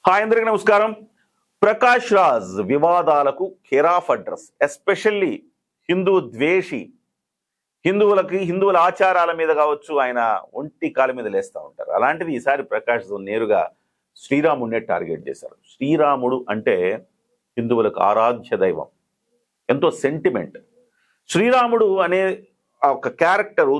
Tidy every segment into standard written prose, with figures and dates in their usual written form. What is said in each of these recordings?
Hi అందరికీ నమస్కారం. ప్రకాష్ రాజ్ వివాదాలకు care of address, especially Hindu ద్వేషి, హిందువుల ఆచారాల మీద కావచ్చు ఆయన ఒంటి కాల మీద లేస్తూ ఉంటారు. అలాంటిది ఈసారి ప్రకాష్ నేరుగా శ్రీరాముడినే టార్గెట్ చేశారు. శ్రీరాముడు అంటే హిందువులకు ఆరాధ్య దైవం, ఎంతో సెంటిమెంట్. శ్రీరాముడు అనే ఒక క్యారెక్టరు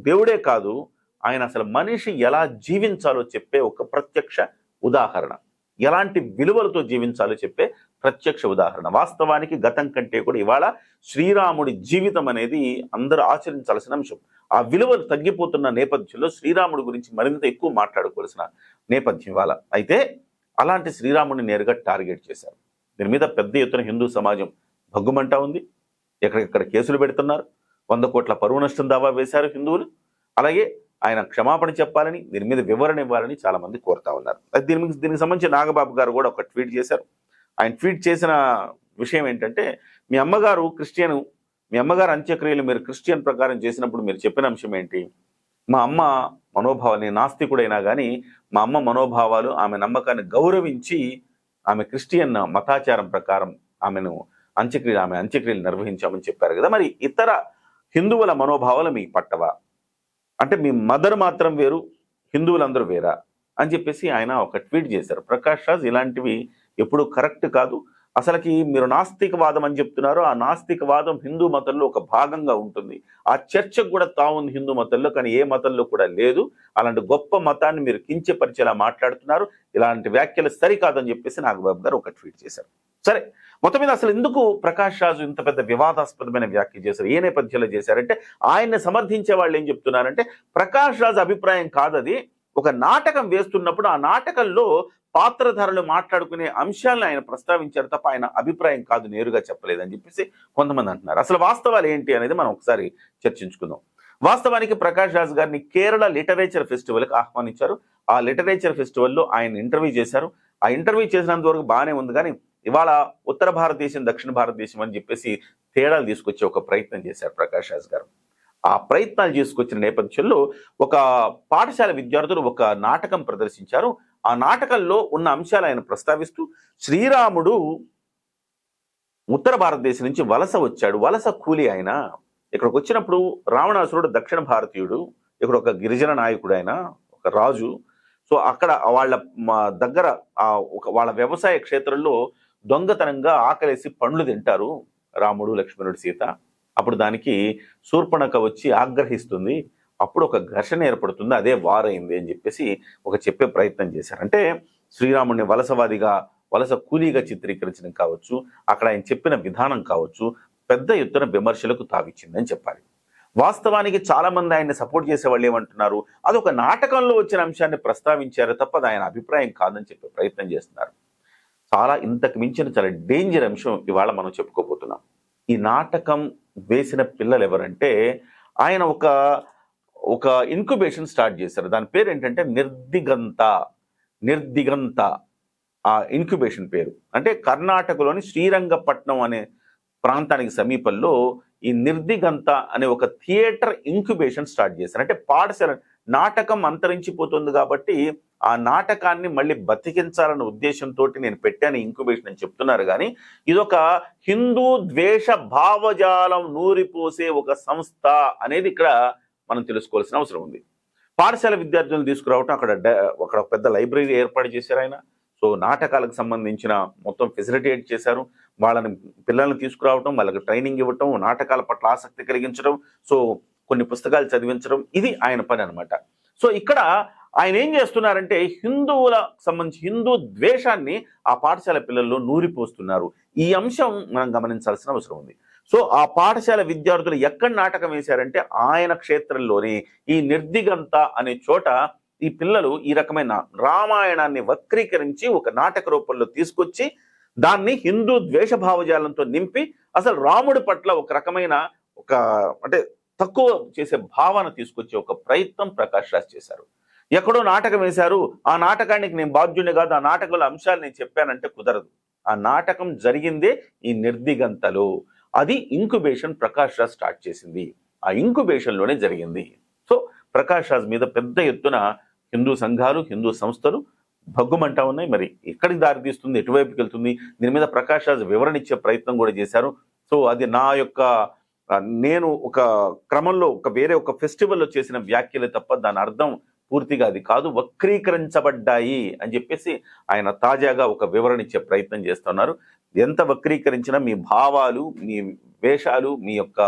దేవుడే కాదు, ఆయన అసలు మనిషి ఎలా జీవించాలో చెప్పే ఒక ప్రత్యక్ష ఉదాహరణ, ఎలాంటి విలువలతో జీవించాలో చెప్పే ప్రత్యక్ష ఉదాహరణ. వాస్తవానికి గతం కంటే కూడా ఇవాళ శ్రీరాముడి జీవితం అనేది అందరూ ఆచరించాల్సిన అంశం. ఆ విలువలు తగ్గిపోతున్న నేపథ్యంలో శ్రీరాముడి గురించి మరింత ఎక్కువ మాట్లాడుకోవాల్సిన నేపథ్యం ఇవాళ. అయితే అలాంటి శ్రీరాముడిని నేరుగా టార్గెట్ చేశారు. దీని మీద పెద్ద ఎత్తున హిందూ సమాజం భగ్గుమంటా ఉంది. ఎక్కడెక్కడ కేసులు పెడుతున్నారు, 100 కోట్ల పరువు నష్టం దావా వేశారు హిందువులు. అలాగే ఆయన క్షమాపణ చెప్పాలని, దీని మీద వివరణ ఇవ్వాలని చాలా మంది కోరుతా ఉన్నారు. దీనికి సంబంధించి నాగబాబు గారు కూడా ఒక ట్వీట్ చేశారు. ఆయన ట్వీట్ చేసిన విషయం ఏంటంటే, మీ అమ్మగారు క్రిస్టియన్, మీ అమ్మగారు అంత్యక్రియలు మీరు క్రిస్టియన్ ప్రకారం చేసినప్పుడు మీరు చెప్పిన అంశం ఏంటి? మా అమ్మ మనోభావాలు, నేను నాస్తికుడైనా కానీ మా అమ్మ మనోభావాలు, ఆమె నమ్మకాన్ని గౌరవించి ఆమె క్రిస్టియన్ మతాచారం ప్రకారం ఆమె అంత్యక్రియలు నిర్వహించామని చెప్పారు కదా. మరి ఇతర హిందువుల మనోభావాలు మీకు పట్టవా? అంటే మీ మదర్ మాత్రం వేరు, హిందువులందరూ వేరా అని చెప్పేసి ఆయన ఒక ట్వీట్ చేశారు. ప్రకాష్ రాజ్ ఇలాంటివి ఎప్పుడు కరెక్ట్ కాదు. అసలుకి మీరు నాస్తికవాదం అని చెప్తున్నారు, ఆ నాస్తికవాదం హిందూ మతంలో ఒక భాగంగా ఉంటుంది. ఆ చర్చకు కూడా తావుంది హిందూ మతంలో, కానీ ఏ మతంలో కూడా లేదు. అలాంటి గొప్ప మతాన్ని మీరు కించపరిచేలా మాట్లాడుతున్నారు, ఇలాంటి వ్యాఖ్యలు సరికాదని చెప్పేసి నాగబాబు గారు ఒక ట్వీట్ చేశారు. సరే, మొత్తం మీద అసలు ఎందుకు ప్రకాష్ రాజు ఇంత పెద్ద వివాదాస్పదమైన వ్యాఖ్య చేశారు, ఏ నేపథ్యంలో చేశారంటే, ఆయన్ని సమర్థించే వాళ్ళు ఏం చెప్తున్నారంటే, ప్రకాష్ రాజు అభిప్రాయం కాదది, ఒక నాటకం వేస్తున్నప్పుడు ఆ నాటకంలో పాత్రధారులు మాట్లాడుకునే అంశాలను ఆయన ప్రస్తావించారు తప్ప ఆయన అభిప్రాయం కాదు, నేరుగా చెప్పలేదని చెప్పేసి కొంతమంది అంటున్నారు. అసలు వాస్తవాలు ఏంటి అనేది మనం ఒకసారి చర్చించుకుందాం. వాస్తవానికి ప్రకాష్ రాజ్ గారిని కేరళ లిటరేచర్ ఫెస్టివల్కి ఆహ్వానించారు. ఆ లిటరేచర్ ఫెస్టివల్లో ఆయన ఇంటర్వ్యూ చేశారు. ఆ ఇంటర్వ్యూ చేసినంత వరకు బాగానే ఉంది, కానీ ఇవాళ ఉత్తర భారతదేశం, దక్షిణ భారతదేశం అని చెప్పేసి తేడాలు తీసుకొచ్చే ఒక ప్రయత్నం చేశారు ప్రకాష్ రాజ్ గారు. ఆ ప్రయత్నాలు చేసుకొచ్చిన నేపథ్యంలో ఒక పాఠశాల విద్యార్థులు ఒక నాటకం ప్రదర్శించారు. ఆ నాటకంలో ఉన్న అంశాలు ఆయన ప్రస్తావిస్తూ, శ్రీరాముడు ఉత్తర భారతదేశం నుంచి వలస వచ్చాడు, వలస కూలి ఆయన. ఇక్కడికి వచ్చినప్పుడు రావణాసురుడు దక్షిణ భారతీయుడు, ఇక్కడ ఒక గిరిజన నాయకుడు, ఆయన ఒక రాజు. సో అక్కడ వాళ్ళ దగ్గర వాళ్ళ వ్యవసాయ క్షేత్రంలో దొంగతనంగా ఆకలేసి పండ్లు తింటారు రాముడు, లక్ష్మణుడు, సీత. అప్పుడు దానికి శూర్పణఖ వచ్చి ఆగ్రహిస్తుంది, అప్పుడు ఒక ఘర్షణ ఏర్పడుతుంది, అదే వారైంది అని చెప్పేసి చెప్పే ప్రయత్నం చేశారు. అంటే శ్రీరాముడిని వలసవాదిగా, వలస కూలీగా చిత్రీకరించడం కావచ్చు, అక్కడ ఆయన చెప్పిన విధానం కావచ్చు, పెద్ద ఎత్తున విమర్శలకు తావిచ్చిందని చెప్పాలి. వాస్తవానికి చాలా మంది ఆయన్ని సపోర్ట్ చేసే వాళ్ళు ఏమంటున్నారు, అదొక నాటకంలో వచ్చిన అంశాన్ని ప్రస్తావించారు తప్ప అది ఆయన అభిప్రాయం కాదని చెప్పే ప్రయత్నం చేస్తున్నారు. ఇంతకు మించిన చాలా డేంజర్ అంశం ఇవాళ మనం చెప్పుకోబోతున్నాం. ఈ నాటకం వేసిన పిల్లలు ఎవరంటే, ఆయన ఒక ఇన్క్యుబేషన్ స్టార్ట్ చేశారు. దాని పేరు ఏంటంటే నిర్దిగంత. ఆ ఇన్క్యుబేషన్ పేరు అంటే కర్ణాటకలోని శ్రీరంగపట్నం అనే ప్రాంతానికి సమీపంలో ఈ నిర్దిగంత అనే ఒక థియేటర్ ఇంక్యుబేషన్ స్టార్ట్ చేశారు. అంటే పాఠశాల నాటకం అంతరించిపోతుంది కాబట్టి ఆ నాటకాన్ని మళ్ళీ బతికించాలన్న ఉద్దేశంతో నేను పెట్టాను ఇంక్యుబేషన్ అని చెప్తున్నారు. కానీ ఇదొక హిందూ ద్వేష భావజాలం నూరిపోసే ఒక సంస్థ అనేది ఇక్కడ మనం తెలుసుకోవాల్సిన అవసరం ఉంది. పాఠశాల విద్యార్థులను తీసుకురావటం, అక్కడ పెద్ద లైబ్రరీ ఏర్పాటు చేశారు ఆయన. సో నాటకాలకు సంబంధించిన మొత్తం ఫెసిలిటేట్ చేశారు. పిల్లల్ని తీసుకురావటం, వాళ్ళకి ట్రైనింగ్ ఇవ్వటం, నాటకాల పట్ల ఆసక్తి కలిగించడం, సో కొన్ని పుస్తకాలు చదివించడం, ఇది ఆయన పని అనమాట. సో ఇక్కడ ఆయన ఏం చేస్తున్నారంటే, హిందువులకు సంబంధించి హిందూ ద్వేషాన్ని ఆ పాఠశాల పిల్లల్లో నూరిపోస్తున్నారు. ఈ అంశం మనం గమనించాల్సిన అవసరం ఉంది. సో ఆ పాఠశాల విద్యార్థులు ఎక్కడ నాటకం వేశారంటే, ఆయన క్షేత్రంలోని ఈ నిర్దిగంత అనే చోట ఈ పిల్లలు ఈ రకమైన రామాయణాన్ని వక్రీకరించి ఒక నాటక రూపంలో తీసుకొచ్చి దాన్ని హిందూ ద్వేష భావజాలంతో నింపి అసలు రాముడి పట్ల ఒక రకమైన అంటే తక్కువ చేసే భావన తీసుకొచ్చే ఒక ప్రయత్నం ప్రకాష్ రాజ్ చేశారు. ఎక్కడో నాటకం వేశారు, ఆ నాటకానికి నేను బాధ్యుడిని కాదు, ఆ నాటకంలో అంశాలు నేను చెప్పానంటే కుదరదు. ఆ నాటకం జరిగిందే ఈ నిర్దిగంతలో. అది ఇంక్యుబేషన్ ప్రకాష్ రాజ్ స్టార్ట్ చేసింది, ఆ ఇంక్యుబేషన్లోనే జరిగింది. సో ప్రకాష్ రాజ్ మీద పెద్ద ఎత్తున హిందూ సంఘాలు, హిందూ సంస్థలు భగ్గుమంటా ఉన్నాయి. మరి ఎక్కడికి దారి తీస్తుంది, ఎటువైపుకి వెళ్తుంది, దీని మీద ప్రకాష్ రాజ్ వివరణ ఇచ్చే ప్రయత్నం కూడా చేశారు. సో అది నా యొక్క నేను ఒక క్రమంలో వేరే ఒక ఫెస్టివల్లో చేసిన వ్యాఖ్యలే తప్ప దాని అర్థం పూర్తిగా అది కాదు, వక్రీకరించబడ్డాయి అని చెప్పేసి ఆయన తాజాగా ఒక వివరణ ఇచ్చే ప్రయత్నం చేస్తున్నారు. ఎంత వక్రీకరించినా మీ భావాలు, మీ వేషాలు, మీ యొక్క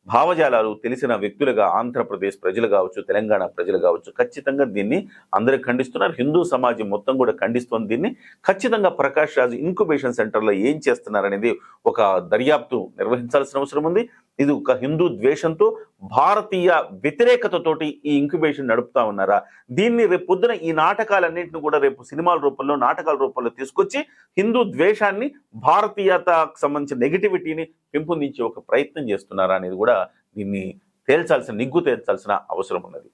భావజాలాలు తెలిసిన వ్యక్తులుగా ఆంధ్రప్రదేశ్ ప్రజలు కావచ్చు, తెలంగాణ ప్రజలు కావచ్చు, ఖచ్చితంగా దీన్ని అందరూ ఖండిస్తున్నారు. హిందూ సమాజం మొత్తం కూడా ఖండిస్తుంది దీన్ని. ఖచ్చితంగా ప్రకాష్ రాజ్ ఇంక్యుబేషన్ సెంటర్లో ఏం చేస్తున్నారనేది ఒక దర్యాప్తు నిర్వహించాల్సిన అవసరం ఉంది. ఇది ఒక హిందూ ద్వేషంతో, భారతీయ వ్యతిరేకతతోటి ఈ ఇంక్యుబేషన్ నడుపుతా ఉన్నారా? దీన్ని రేపు పొద్దున ఈ నాటకాలన్నింటిని కూడా రేపు సినిమాల రూపంలో, నాటకాల రూపంలో తీసుకొచ్చి హిందూ ద్వేషాన్ని, భారతీయతకు సంబంధించిన నెగిటివిటీని పెంపొందించే ఒక ప్రయత్నం చేస్తున్నారా అనేది కూడా దీన్ని నిగ్గు తేల్చాల్సిన అవసరం ఉన్నది.